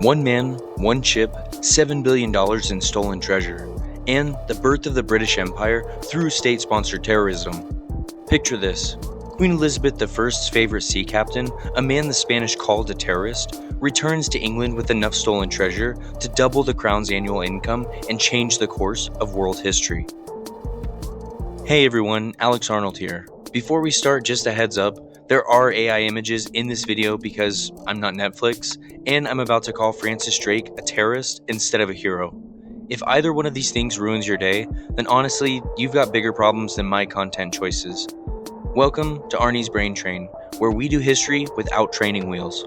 One man, one ship, $7 billion in stolen treasure, and the birth of the British Empire through state-sponsored terrorism. Picture this. Queen Elizabeth I's favorite sea captain, a man the Spanish called a terrorist, returns to England with enough stolen treasure to double the crown's annual income and change the course of world history. Hey everyone, Alex Arnold here. Before we start, just a heads up, there are AI images in this video because I'm not Netflix, and I'm about to call Francis Drake a terrorist instead of a hero. If either one of these things ruins your day, then honestly, you've got bigger problems than my content choices. Welcome to Arnie's Brain Train, where we do history without training wheels.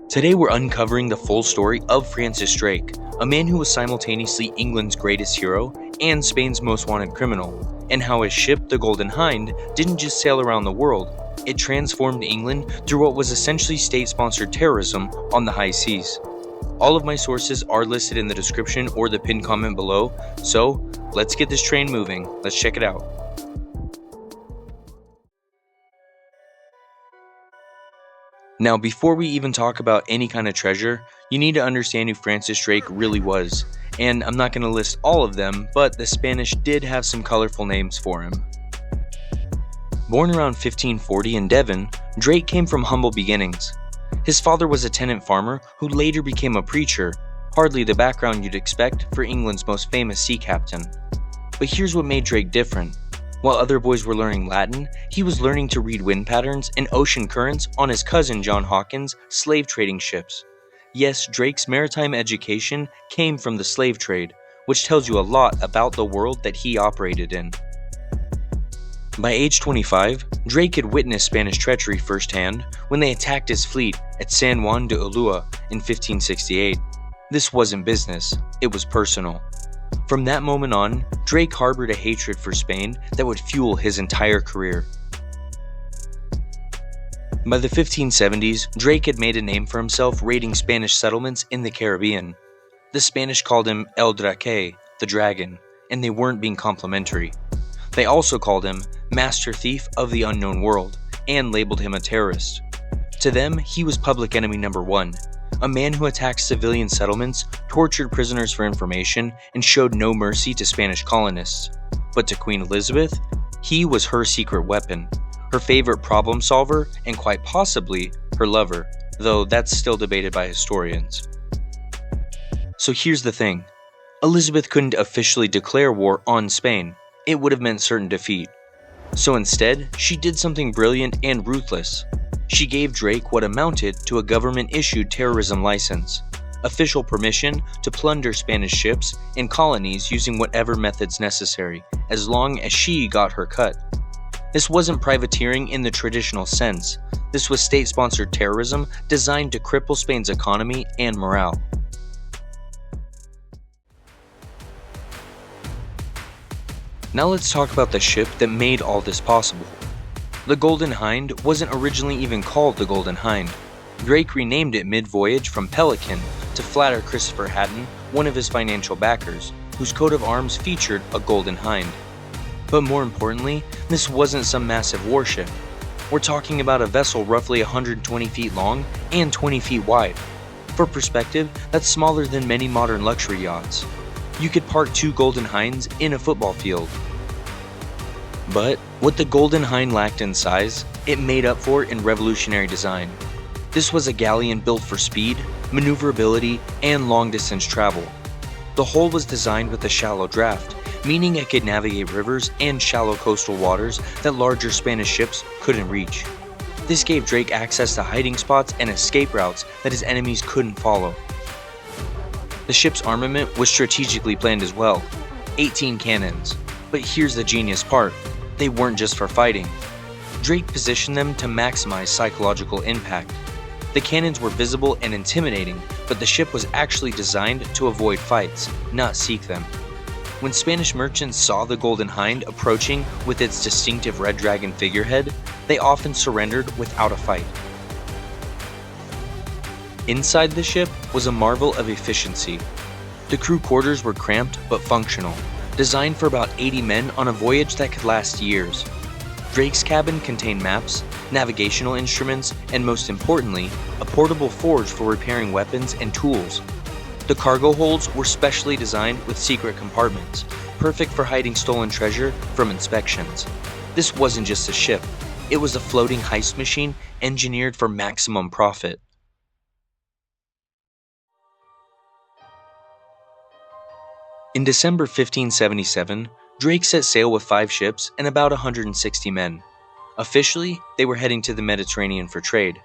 Today we're uncovering the full story of Francis Drake, a man who was simultaneously England's greatest hero and Spain's most wanted criminal, and how his ship, the Golden Hind, didn't just sail around the world, it transformed England through what was essentially state-sponsored terrorism on the high seas. All of my sources are listed in the description or the pinned comment below, so let's get this train moving. Let's check it out. Now, before we even talk about any kind of treasure, you need to understand who Francis Drake really was. And I'm not going to list all of them, but the Spanish did have some colorful names for him. Born around 1540 in Devon, Drake came from humble beginnings. His father was a tenant farmer who later became a preacher, hardly the background you'd expect for England's most famous sea captain. But here's what made Drake different. While other boys were learning Latin, he was learning to read wind patterns and ocean currents on his cousin John Hawkins' slave trading ships. Yes, Drake's maritime education came from the slave trade, which tells you a lot about the world that he operated in. By age 25, Drake had witnessed Spanish treachery firsthand when they attacked his fleet at San Juan de Ulua in 1568. This wasn't business, it was personal. From that moment on, Drake harbored a hatred for Spain that would fuel his entire career. By the 1570s, Drake had made a name for himself raiding Spanish settlements in the Caribbean. The Spanish called him El Drake, the dragon, and they weren't being complimentary. They also called him Master Thief of the Unknown World and labeled him a terrorist. To them, he was public enemy number one, a man who attacked civilian settlements, tortured prisoners for information, and showed no mercy to Spanish colonists. But to Queen Elizabeth, he was her secret weapon, her favorite problem solver, and quite possibly her lover, though that's still debated by historians. So here's the thing. Elizabeth couldn't officially declare war on Spain. It would have meant certain defeat. So instead, she did something brilliant and ruthless. She gave Drake what amounted to a government-issued terrorism license, official permission to plunder Spanish ships and colonies using whatever methods necessary, as long as she got her cut. This wasn't privateering in the traditional sense. This was state-sponsored terrorism designed to cripple Spain's economy and morale. Now let's talk about the ship that made all this possible. The Golden Hind wasn't originally even called the Golden Hind. Drake renamed it mid-voyage from Pelican to flatter Christopher Hatton, one of his financial backers, whose coat of arms featured a Golden Hind. But more importantly, this wasn't some massive warship. We're talking about a vessel roughly 120 feet long and 20 feet wide. For perspective, that's smaller than many modern luxury yachts. You could park two Golden Hinds in a football field. But what the Golden Hind lacked in size, it made up for in revolutionary design. This was a galleon built for speed, maneuverability, and long-distance travel. The hull was designed with a shallow draft, meaning it could navigate rivers and shallow coastal waters that larger Spanish ships couldn't reach. This gave Drake access to hiding spots and escape routes that his enemies couldn't follow. The ship's armament was strategically planned as well, 18 cannons. But here's the genius part, they weren't just for fighting. Drake positioned them to maximize psychological impact. The cannons were visible and intimidating, but the ship was actually designed to avoid fights, not seek them. When Spanish merchants saw the Golden Hind approaching with its distinctive red dragon figurehead, they often surrendered without a fight. Inside the ship was a marvel of efficiency. The crew quarters were cramped but functional, designed for about 80 men on a voyage that could last years. Drake's cabin contained maps, navigational instruments, and most importantly, a portable forge for repairing weapons and tools. The cargo holds were specially designed with secret compartments, perfect for hiding stolen treasure from inspections. This wasn't just a ship, it was a floating heist machine engineered for maximum profit. In December 1577, Drake set sail with 5 ships and about 160 men. Officially, they were heading to the Mediterranean for trade.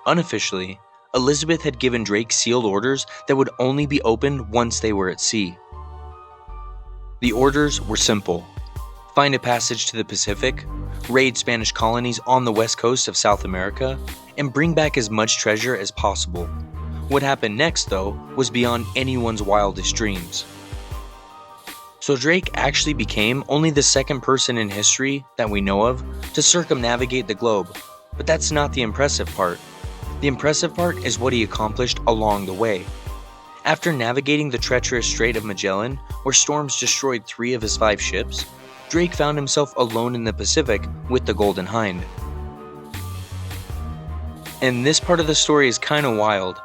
Unofficially, Elizabeth had given Drake sealed orders that would only be opened once they were at sea. The orders were simple: find a passage to the Pacific, raid Spanish colonies on the west coast of South America, and bring back as much treasure as possible. What happened next, though, was beyond anyone's wildest dreams. So Drake actually became only the second person in history that we know of to circumnavigate the globe. But that's not the impressive part. The impressive part is what he accomplished along the way. After navigating the treacherous Strait of Magellan, where storms destroyed 3 of his 5 ships, Drake found himself alone in the Pacific with the Golden Hind. And this part of the story is kinda wild.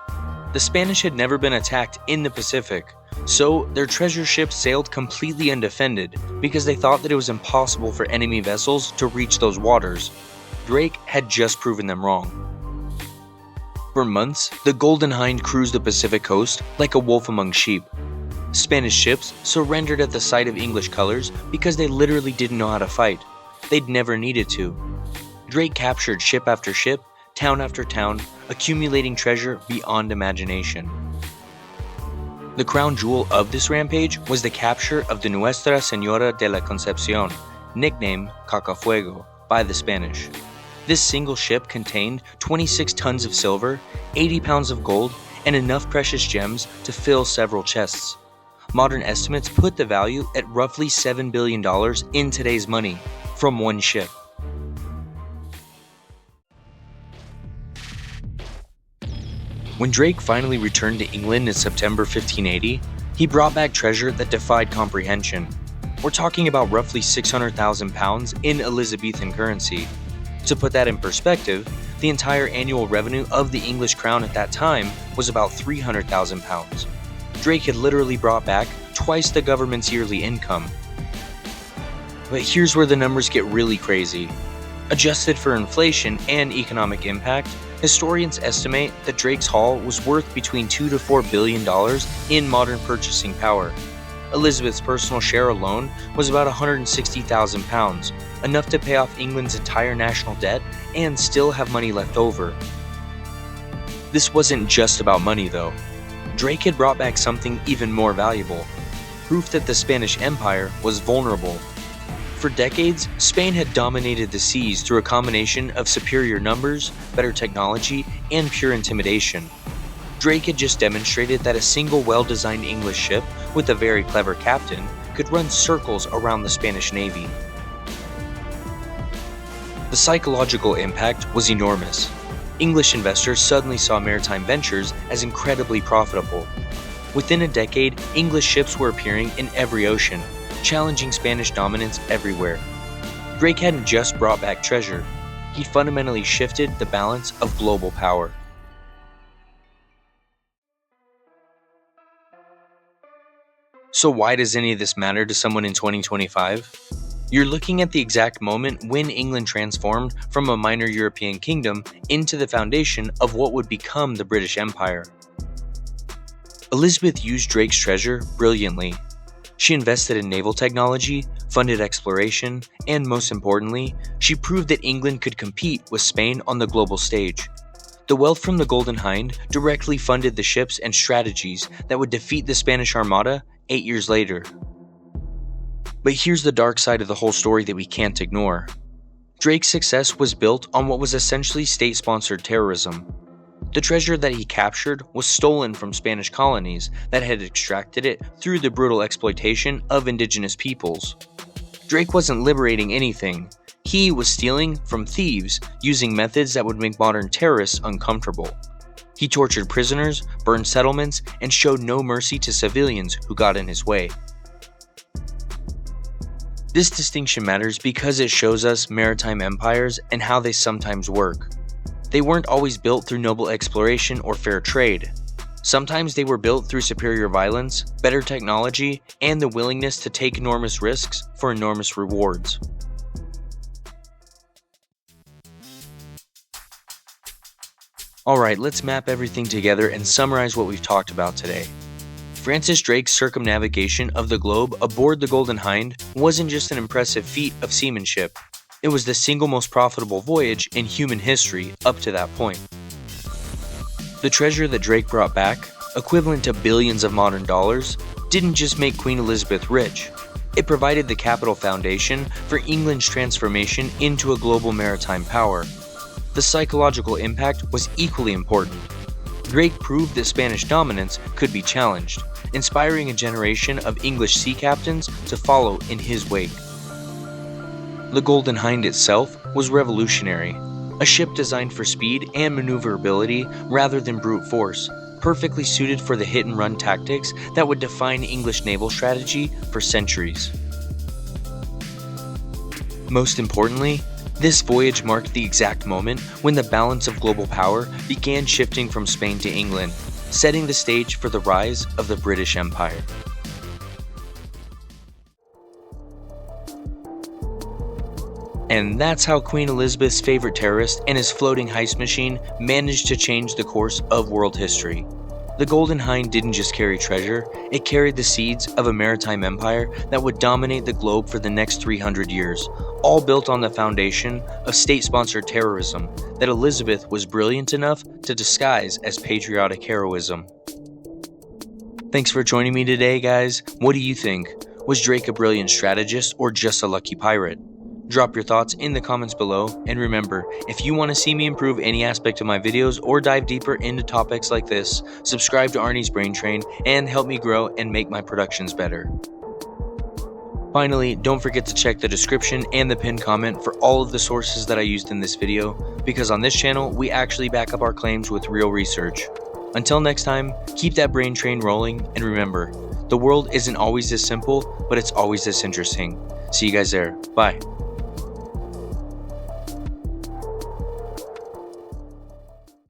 The Spanish had never been attacked in the Pacific, so their treasure ships sailed completely undefended because they thought that it was impossible for enemy vessels to reach those waters. Drake had just proven them wrong. For months, the Golden Hind cruised the Pacific coast like a wolf among sheep. Spanish ships surrendered at the sight of English colors because they literally didn't know how to fight. They'd never needed to. Drake captured ship after ship, town after town, accumulating treasure beyond imagination. The crown jewel of this rampage was the capture of the Nuestra Señora de la Concepción, nicknamed Cacafuego, by the Spanish. This single ship contained 26 tons of silver, 80 pounds of gold, and enough precious gems to fill several chests. Modern estimates put the value at roughly $7 billion in today's money from one ship. When Drake finally returned to England in September 1580, he brought back treasure that defied comprehension. We're talking about roughly 600,000 pounds in Elizabethan currency. To put that in perspective, the entire annual revenue of the English crown at that time was about 300,000 pounds. Drake had literally brought back twice the government's yearly income. But here's where the numbers get really crazy. Adjusted for inflation and economic impact, historians estimate that Drake's haul was worth between $2 to $4 billion in modern purchasing power. Elizabeth's personal share alone was about 160,000 pounds, enough to pay off England's entire national debt and still have money left over. This wasn't just about money though. Drake had brought back something even more valuable: proof that the Spanish Empire was vulnerable. For decades, Spain had dominated the seas through a combination of superior numbers, better technology, and pure intimidation. Drake had just demonstrated that a single well-designed English ship with a very clever captain could run circles around the Spanish Navy. The psychological impact was enormous. English investors suddenly saw maritime ventures as incredibly profitable. Within a decade, English ships were appearing in every ocean, challenging Spanish dominance everywhere. Drake hadn't just brought back treasure, he fundamentally shifted the balance of global power. So why does any of this matter to someone in 2025? You're looking at the exact moment when England transformed from a minor European kingdom into the foundation of what would become the British Empire. Elizabeth used Drake's treasure brilliantly. She invested in naval technology, funded exploration, and most importantly, she proved that England could compete with Spain on the global stage. The wealth from the Golden Hind directly funded the ships and strategies that would defeat the Spanish Armada 8 years later. But here's the dark side of the whole story that we can't ignore. Drake's success was built on what was essentially state-sponsored terrorism. The treasure that he captured was stolen from Spanish colonies that had extracted it through the brutal exploitation of indigenous peoples. Drake wasn't liberating anything. He was stealing from thieves using methods that would make modern terrorists uncomfortable. He tortured prisoners, burned settlements, and showed no mercy to civilians who got in his way. This distinction matters because it shows us maritime empires and how they sometimes work. They weren't always built through noble exploration or fair trade. Sometimes they were built through superior violence, better technology, and the willingness to take enormous risks for enormous rewards. Alright, let's map everything together and summarize what we've talked about today. Francis Drake's circumnavigation of the globe aboard the Golden Hind wasn't just an impressive feat of seamanship, it was the single most profitable voyage in human history up to that point. The treasure that Drake brought back, equivalent to billions of modern dollars, didn't just make Queen Elizabeth rich. It provided the capital foundation for England's transformation into a global maritime power. The psychological impact was equally important. Drake proved that Spanish dominance could be challenged, inspiring a generation of English sea captains to follow in his wake. The Golden Hind itself was revolutionary, a ship designed for speed and maneuverability rather than brute force, perfectly suited for the hit-and-run tactics that would define English naval strategy for centuries. Most importantly, this voyage marked the exact moment when the balance of global power began shifting from Spain to England, setting the stage for the rise of the British Empire. And that's how Queen Elizabeth's favorite terrorist and his floating heist machine managed to change the course of world history. The Golden Hind didn't just carry treasure, it carried the seeds of a maritime empire that would dominate the globe for the next 300 years, all built on the foundation of state-sponsored terrorism that Elizabeth was brilliant enough to disguise as patriotic heroism. Thanks for joining me today, guys. What do you think? Was Drake a brilliant strategist or just a lucky pirate? Drop your thoughts in the comments below, and remember, if you want to see me improve any aspect of my videos or dive deeper into topics like this, subscribe to Arnie's Brain Train and help me grow and make my productions better. Finally, don't forget to check the description and the pinned comment for all of the sources that I used in this video, because on this channel, we actually back up our claims with real research. Until next time, keep that brain train rolling, and remember, the world isn't always this simple, but it's always this interesting. See you guys there. Bye.